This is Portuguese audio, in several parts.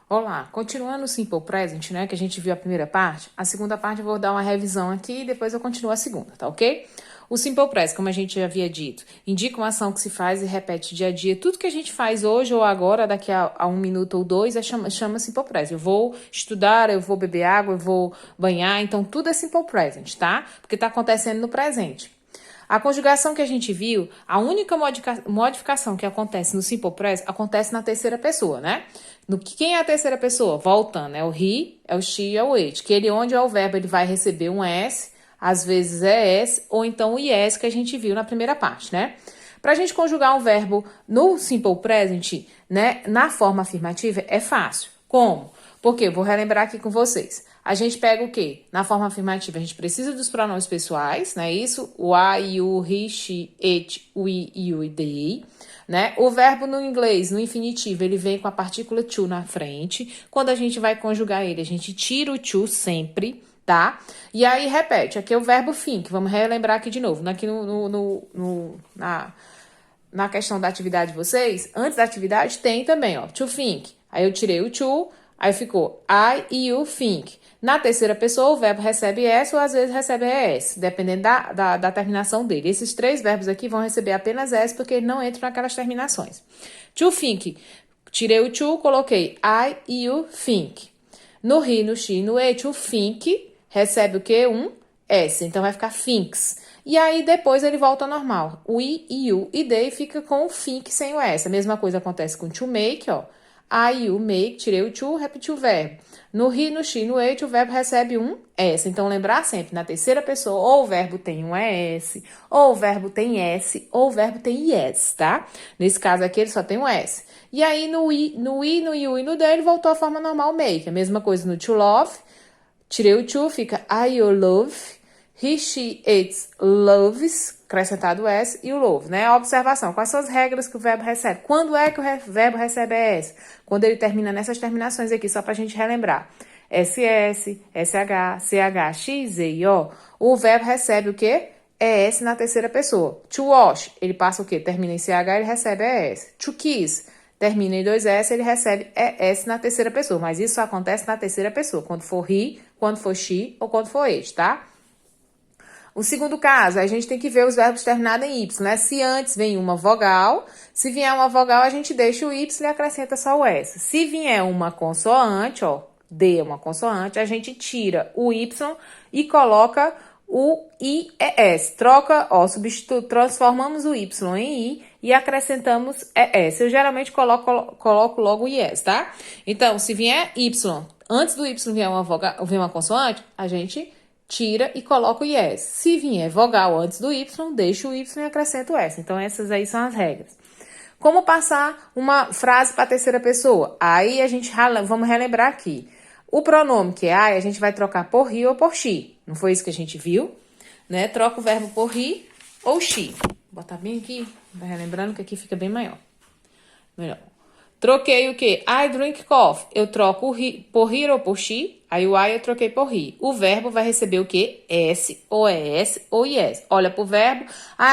Olá, continuando o Simple Present, né, que a gente viu a primeira parte, a segunda parte eu vou dar uma revisão aqui e depois eu continuo a segunda, tá ok? O Simple Present, como a gente já havia dito, indica uma ação que se faz e repete dia a dia. Tudo que a gente faz hoje ou agora, daqui a 1 minuto ou dois, chama Simple Present. Eu vou estudar, eu vou beber água, eu vou banhar, então tudo é Simple Present, tá? Porque tá acontecendo no presente. A conjugação que a gente viu, a única modificação que acontece no Simple Present acontece na terceira pessoa, né? Quem é a terceira pessoa? Voltando, é o he, é o she, é o it. Que ele, onde é o verbo, ele vai receber um S, às vezes é S, ou então o IS que a gente viu na primeira parte, né? Para a gente conjugar um verbo no Simple Present, né, na forma afirmativa, é fácil. Como? Porque, vou relembrar aqui com vocês. A gente pega o quê? Na forma afirmativa, a gente precisa dos pronomes pessoais, né? Isso, o I, you, he, she, it, we, you e they, né? O verbo no inglês, no infinitivo, ele vem com a partícula to na frente. Quando a gente vai conjugar ele, a gente tira o to sempre, tá? E aí, repete. Aqui é o verbo think. Vamos relembrar aqui de novo. Aqui na questão da atividade de vocês, antes da atividade tem também, ó, to think. Aí eu tirei o to, aí ficou I e you think. Na terceira pessoa, o verbo recebe S ou às vezes recebe ES, dependendo da terminação dele. Esses três verbos aqui vão receber apenas S porque eles não entram naquelas terminações. To think, tirei o to, coloquei I e you think. No he, no she, no it, o think recebe o quê? Um S, então vai ficar thinks. E aí depois ele volta ao normal. O I, you e they fica com o think sem o S. A mesma coisa acontece com to make, ó. I, you, make, tirei o to, repeti o verbo. No he, no she, no it, o verbo recebe um S. Então, lembrar sempre, na terceira pessoa, ou o verbo tem um ES, ou o verbo tem S, ou o verbo tem IS, tá? Nesse caso aqui, ele só tem um S. E aí, no you e no they, ele voltou à forma normal, make. A mesma coisa no to love, tirei o to, fica I, you, love. He, she, it, loves, acrescentado S, e o love, né? Observação, quais são as regras que o verbo recebe? Quando é que o verbo recebe S? Quando ele termina nessas terminações aqui, só pra gente relembrar. SS, SH, CH, X, E, O. O verbo recebe o quê? ES na terceira pessoa. To wash, ele passa o quê? Termina em CH, ele recebe ES. To kiss, termina em 2S, ele recebe ES na terceira pessoa. Mas isso só acontece na terceira pessoa, quando for he, quando for she ou quando for it, tá? O segundo caso, a gente tem que ver os verbos terminados em Y, né? Se antes vem uma vogal, se vier uma vogal, a gente deixa o Y e acrescenta só o S. Se vier uma consoante, ó, D é uma consoante, a gente tira o Y e coloca o IES. Troca, ó, transformamos o Y em I e acrescentamos ES. Eu geralmente coloco logo o IES, tá? Então, se vier Y, antes do Y vier uma vogal, vier uma consoante, a gente tira e coloca o IS. Se vier vogal antes do Y, deixa o Y e acrescenta o S. Então, essas aí são as regras. Como passar uma frase para a terceira pessoa? Aí, vamos relembrar aqui. O pronome que é I, a gente vai trocar por he ou por she. Não foi isso que a gente viu? Né? Troca o verbo por he ou she. Vou botar bem aqui, vai relembrando que aqui fica bem maior. Melhor. Troquei o quê? I drink coffee. Eu troco por he ou por she. Aí o I eu troquei por he. O verbo vai receber o quê? S, ou ES, ou IS. Olha pro verbo.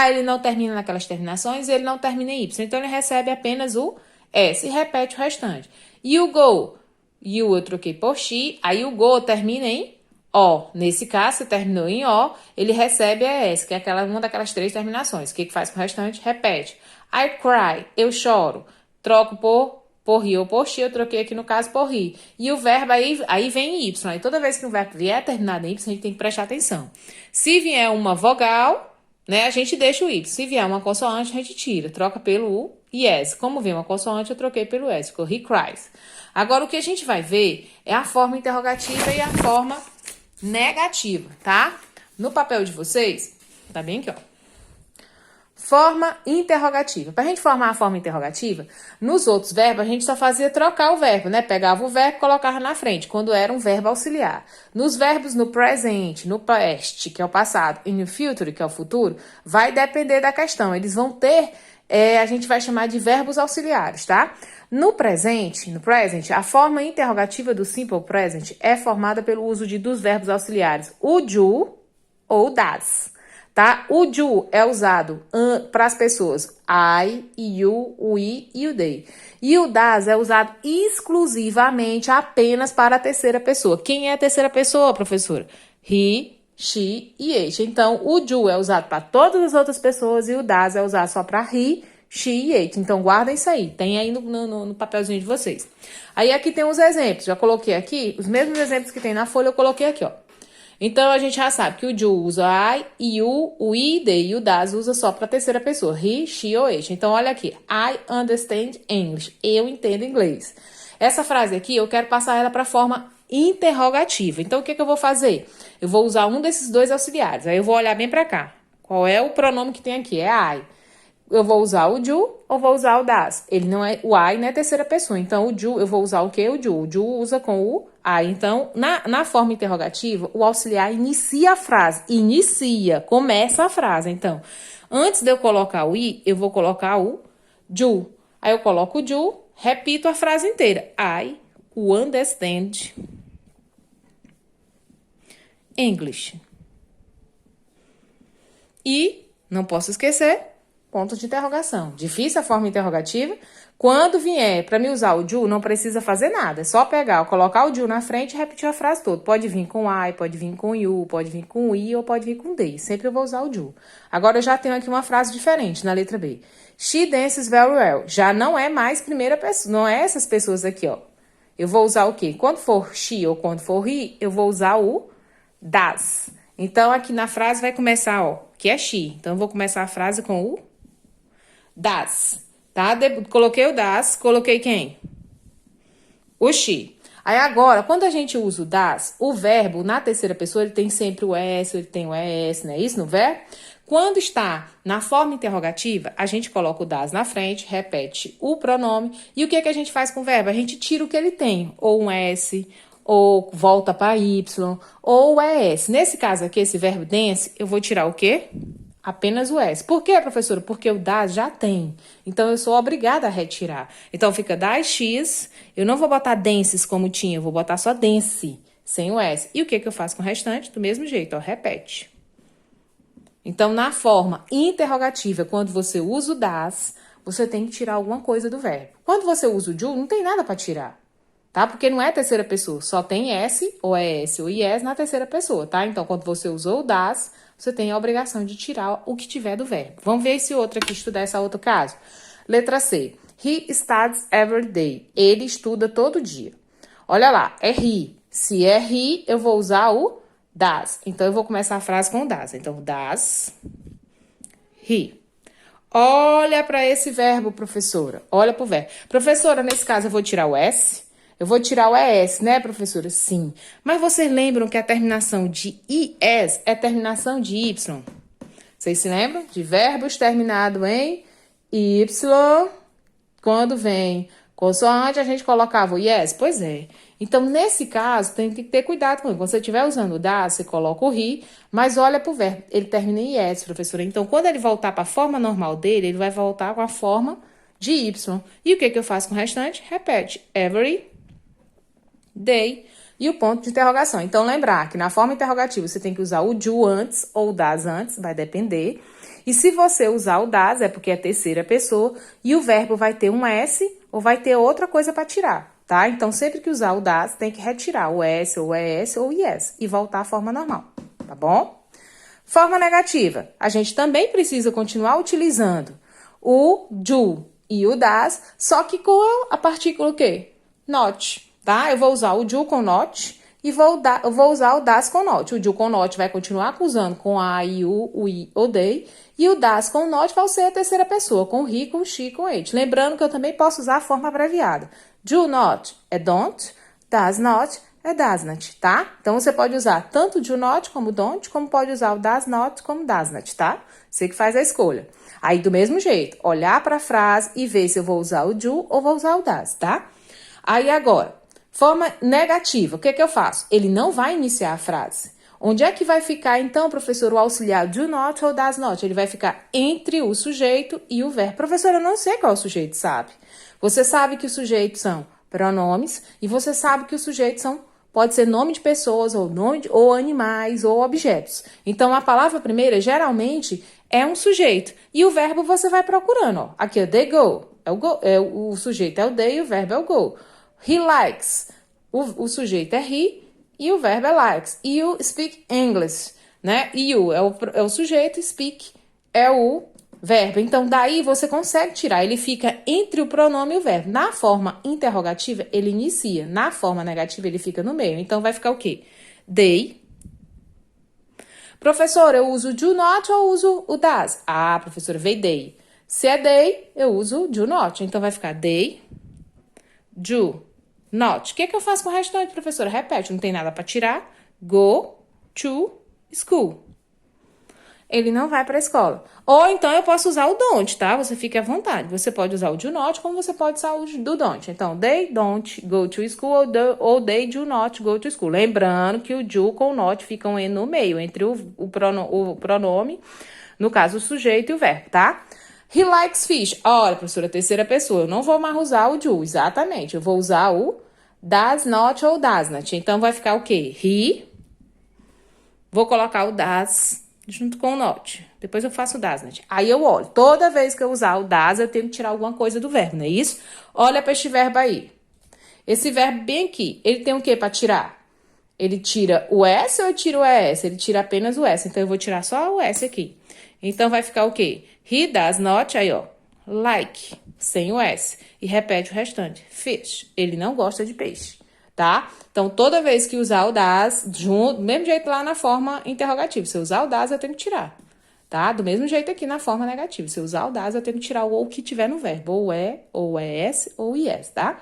Ele não termina naquelas terminações, ele não termina em Y. Então, ele recebe apenas o S e repete o restante. You go. You eu troquei por she. Aí o go termina em O. Nesse caso, se terminou em O, ele recebe ES, que é uma daquelas três terminações. O que faz com o restante? Repete. I cry. Eu choro. Troco por he ou por she, eu troquei aqui no caso por he. E o verbo aí vem em Y. Aí toda vez que o verbo vier terminado em Y, a gente tem que prestar atenção. Se vier uma vogal, né, a gente deixa o Y. Se vier uma consoante, a gente tira. Troca pelo U e S. Como vem uma consoante, eu troquei pelo S. Ficou he cries. Agora, o que a gente vai ver é a forma interrogativa e a forma negativa, tá? No papel de vocês, tá bem aqui, ó. Forma interrogativa. Para a gente formar a forma interrogativa, nos outros verbos, a gente só fazia trocar o verbo, né? Pegava o verbo e colocava na frente, quando era um verbo auxiliar. Nos verbos no present, no past, que é o passado, e no future, que é o futuro, vai depender da questão. Eles vão ter, a gente vai chamar de verbos auxiliares, tá? No present, a forma interrogativa do simple present é formada pelo uso dos verbos auxiliares o do ou das. tá? O do é usado para as pessoas I, you, we e o they. E o das é usado exclusivamente apenas para a terceira pessoa. Quem é a terceira pessoa, professora? He, she e it. Então, o do é usado para todas as outras pessoas e o das é usado só para he, she e it. Então, guardem isso aí. Tem aí no papelzinho de vocês. Aí, aqui tem os exemplos. Já coloquei aqui. Os mesmos exemplos que tem na folha, eu coloquei aqui, ó. Então, a gente já sabe que o do usa I, you, we, they. E o das usa só para a terceira pessoa. He, she ou it. Então, olha aqui. I understand English. Eu entendo inglês. Essa frase aqui, eu quero passar ela para a forma interrogativa. Então, o que eu vou fazer? Eu vou usar um desses dois auxiliares. Aí, eu vou olhar bem para cá. Qual é o pronome que tem aqui? É I. Eu vou usar o do ou vou usar o das? Ele não é, o I não é terceira pessoa. Então, o do, eu vou usar o quê? O do. O do usa com o I. Então, na forma interrogativa, o auxiliar inicia a frase. Inicia, começa a frase. Então, antes de eu colocar o I, eu vou colocar o do. Aí, eu coloco o do, repito a frase inteira. I understand English. E, não posso esquecer, ponto de interrogação. Difícil a forma interrogativa. Quando vier para me usar o do, não precisa fazer nada. É só pegar, colocar o do na frente e repetir a frase toda. Pode vir com I, pode vir com you, pode vir com we ou pode vir com they. Sempre eu vou usar o do. Agora eu já tenho aqui uma frase diferente na letra B. She dances very well. Já não é mais primeira pessoa, não é essas pessoas aqui, ó. Eu vou usar o quê? Quando for she ou quando for he, eu vou usar o das. Então, aqui na frase vai começar, ó, que é she. Então, eu vou começar a frase com o das, tá? Coloquei o das, coloquei quem? O she. Aí agora, quando a gente usa o das, o verbo na terceira pessoa, ele tem sempre o S, ele tem o ES, não é isso no verbo? Quando está na forma interrogativa, a gente coloca o das na frente, repete o pronome, e o que é que a gente faz com o verbo? A gente tira o que ele tem, ou um S, ou volta para Y, ou o ES. Nesse caso aqui, esse verbo dance, eu vou tirar o quê? Apenas o S. Por quê, professora? Porque o das já tem. Então, eu sou obrigada a retirar. Então, fica das X. Eu não vou botar dances como tinha. Eu vou botar só dance, sem o S. E o que eu faço com o restante? Do mesmo jeito, ó. Repete. Então, na forma interrogativa, quando você usa o das, você tem que tirar alguma coisa do verbo. Quando você usa o do, não tem nada para tirar. Tá? Porque não é terceira pessoa. Só tem S, ou ES, ou IS na terceira pessoa, tá? Então, quando você usou o das, você tem a obrigação de tirar o que tiver do verbo. Vamos ver esse outro aqui, estudar esse outro caso. Letra C. He studies every day. Ele estuda todo dia. Olha lá, é he. Se é he, eu vou usar o das. Então, eu vou começar a frase com o das. Então, das, he. Olha para esse verbo, professora. Olha para o verbo. Professora, nesse caso, eu vou tirar o S. Eu vou tirar o ES, né, professora? Sim. Mas vocês lembram que a terminação de IS é terminação de Y? Vocês se lembram? De verbos terminados em Y, quando vem consoante, a gente colocava o IS? Pois é. Então, nesse caso, tem que ter cuidado com isso. Quando você estiver usando o das, você coloca o he, mas olha para o verbo. Ele termina em IS, professora. Então, quando ele voltar para a forma normal dele, ele vai voltar com a forma de Y. E o que eu faço com o restante? Repete. Every day e o ponto de interrogação. Então, lembrar que na forma interrogativa você tem que usar o do antes ou o das antes, vai depender. E se você usar o das, é porque é terceira pessoa e o verbo vai ter um S ou vai ter outra coisa para tirar, tá? Então, sempre que usar o das, tem que retirar o S ou o ES ou o IS e voltar à forma normal, tá bom? Forma negativa. A gente também precisa continuar utilizando o do e o das, só que com a partícula o quê? Not. Tá? Eu vou usar o do com not e eu vou usar o das com not. O do com not vai continuar usando com I, you, we ou they. E o das com not vai ser a terceira pessoa, com he, com she, com it. Lembrando que eu também posso usar a forma abreviada. Do not é don't, does not é does not, tá? Então, você pode usar tanto do not como don't, como pode usar o does not como does not, tá? Você que faz a escolha. Aí, do mesmo jeito, olhar para a frase e ver se eu vou usar o do ou vou usar o does, tá? Aí, agora, forma negativa, o que eu faço? Ele não vai iniciar a frase. Onde é que vai ficar, então, professor, o auxiliar do not ou does not? Ele vai ficar entre o sujeito e o verbo. Professor, eu não sei qual o sujeito, sabe? Você sabe que os sujeitos são pronomes e você sabe que os sujeitos são pode ser nome de pessoas, ou animais, ou objetos. Então, a palavra primeira, geralmente, é um sujeito. E o verbo você vai procurando, ó. Aqui, ó, they go. O sujeito é o they e o verbo é o go. He likes. O sujeito é he e o verbo é likes. You speak English, né? You é o sujeito, speak é o verbo. Então, daí você consegue tirar. Ele fica entre o pronome e o verbo. Na forma interrogativa, ele inicia. Na forma negativa, ele fica no meio. Então, vai ficar o quê? They. Professor, eu uso do not ou uso o does? Ah, professora, veio they. Se é they, eu uso do not. Então, vai ficar they, do not. O que eu faço com o restante, professora? Repete, não tem nada para tirar. Go to school. Ele não vai para a escola. Ou então eu posso usar o don't, tá? Você fique à vontade. Você pode usar o do not, como você pode usar o do don't. Então, they don't go to school ou they do not go to school. Lembrando que o do com o not ficam no meio, entre o pronome, no caso, o sujeito e o verbo, tá? He likes fish. Olha, professora, terceira pessoa. Eu não vou mais usar o do, exatamente. Eu vou usar o does not ou does not. Então, vai ficar o quê? He. Vou colocar o does junto com o not. Depois eu faço o does not. Aí eu olho. Toda vez que eu usar o does, eu tenho que tirar alguma coisa do verbo, não é isso? Olha para este verbo aí. Esse verbo bem aqui, ele tem o que para tirar? Ele tira o S ou eu tiro o ES? Ele tira apenas o S. Então, eu vou tirar só o S aqui. Então, vai ficar o quê? He does not, aí ó, like, sem o S. E repete o restante. Fish. Ele não gosta de peixe, tá? Então, toda vez que usar o does, junto, do mesmo jeito lá na forma interrogativa. Se eu usar o does, eu tenho que tirar, tá? Do mesmo jeito aqui na forma negativa. Se eu usar o does, eu tenho que tirar o ou que tiver no verbo. Ou ES, ou IS, tá?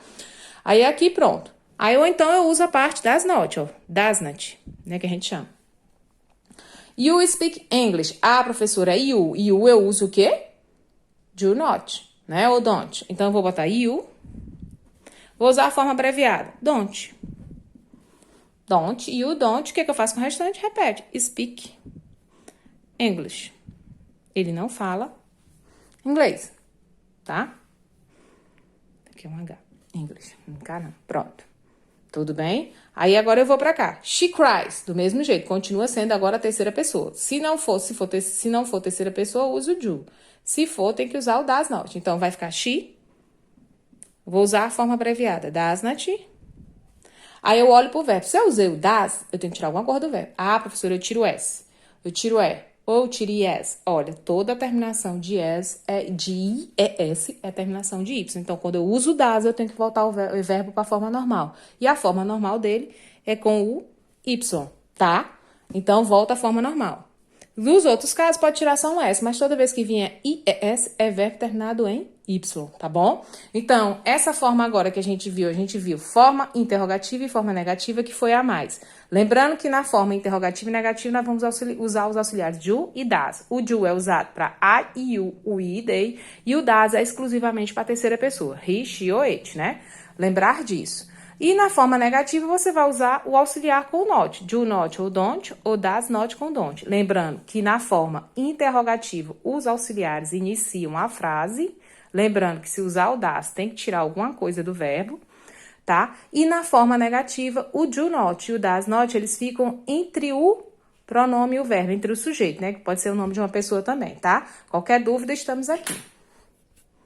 Aí, aqui, pronto. Aí, ou então, eu uso a parte does not, ó. Does not, né, que a gente chama. You speak English. Ah, professora, you. You eu uso o quê? Do not, né? Ou don't. Então, eu vou botar you. Vou usar a forma abreviada. Don't. Don't. You don't. O que eu faço com o restante? Repete. Speak English. Ele não fala inglês, tá? Aqui é um H. English. K não. Pronto. Tudo bem? Aí, agora eu vou pra cá. She cries. Do mesmo jeito. Continua sendo agora a terceira pessoa. Se não for terceira pessoa, eu uso do. Se for, tem que usar o does not. Então, vai ficar she. Vou usar a forma abreviada. Does not. Aí, eu olho pro verbo. Se eu usei o does, eu tenho que tirar alguma coisa do verbo. Ah, professora, eu tiro o S. Eu tiro E. Ou tiro IS. Olha, toda a terminação de ES é terminação de Y. Então, quando eu uso o does, eu tenho que voltar o verbo para a forma normal. E a forma normal dele é com o Y, tá? Então, volta à forma normal. Nos outros casos, pode tirar só um S, mas toda vez que vier IES, é verbo terminado em Y, tá bom? Então, essa forma agora que a gente viu forma interrogativa e forma negativa, que foi a mais. Lembrando que na forma interrogativa e negativa, nós vamos usar os auxiliares do e das. O do é usado para I, you, o I, they, e o das é exclusivamente para a terceira pessoa, he, she ou it, né? Lembrar disso. E na forma negativa, você vai usar o auxiliar com o not. Do not ou don't, ou does not com don't. Lembrando que na forma interrogativa, os auxiliares iniciam a frase. Lembrando que se usar o does, tem que tirar alguma coisa do verbo, tá? E na forma negativa, o do not e o does not, eles ficam entre o pronome e o verbo, entre o sujeito, né? Que pode ser o nome de uma pessoa também, tá? Qualquer dúvida, estamos aqui.